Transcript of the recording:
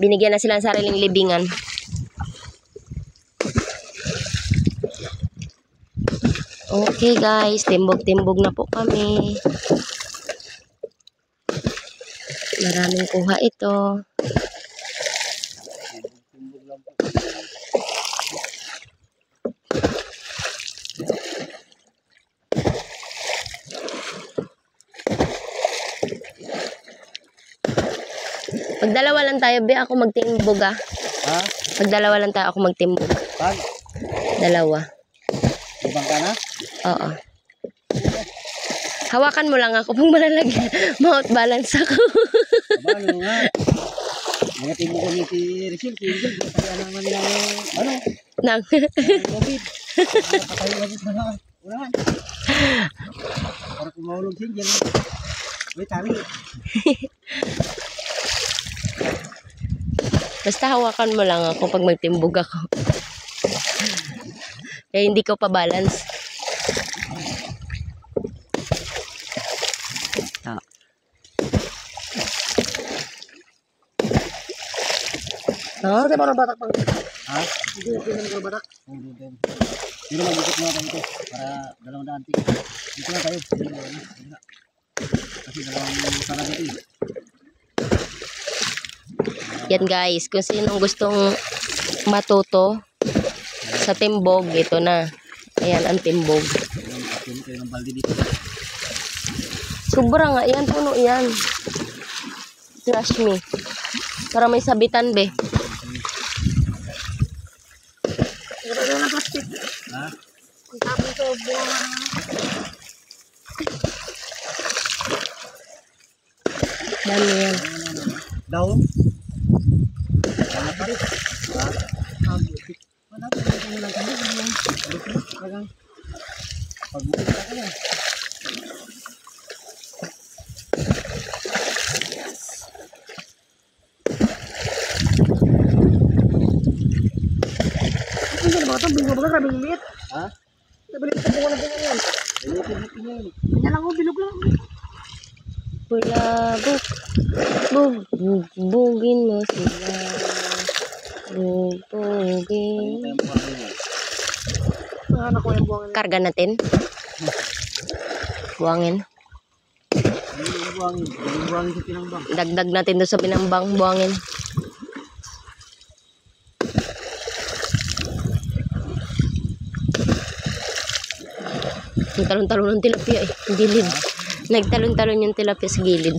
Binigyan na sila ng sariling libingan. Okay guys, timbog-timbog na po kami. Maraming kuha ito. Pagdalawa lang tayo, be, ako magtimbog ah. Ha? Pagdalawa lang tayo, ako magtimbog. Pag? Dalawa. Ibang ka na? Oo. Hawakan mo lang ako pag malalagyan. Mount balance ako. Aba, ano nga? Mga timo ko ni si Rachel. Si Rachel, kaya naman ng, ano? Nang. COVID. Patay lang sa mga unahan. Para kumahulog siya dyan. Uy, tali. Basta hawakan mo lang ako pag magtimbog ako. Kaya hindi ko pa balance. Oh. Oh, di ba ng batak pang? Ha? Hindi na ng batak. Hindi din. Pero mag-ikot muna tayo ito para dalawang daan ticket. Dito na tayo. Kasi dalawang sana dito. Yan guys, kung sinong gustong matuto sa timbog, ito na. Ayan ang timbog. Sobra nga, yan puno yan. Trust me. Para may sabitan, be. Ha? Dami yan. Daw? Ano pa rin? Ha? Wala pa rin lang kami. Pagbukit ka ka na. Ano ba ito? Bingo ba? Grabing liit. Ha? Nabalik sa bunga na bunga yan. Ayoko na yan. Yan lang ako, bilog lang. Bulabog. Bugbugin mo sila. Bugbugin. Anak ko yung buwangin. Karga natin. Buwangin. Buwangin sa pinangbang. Dagdag natin doon sa pinambang. Buwangin. Nagtalon-talon ng tilapia eh. Gilid. Nagtalon-talon yung tilapia sa gilid.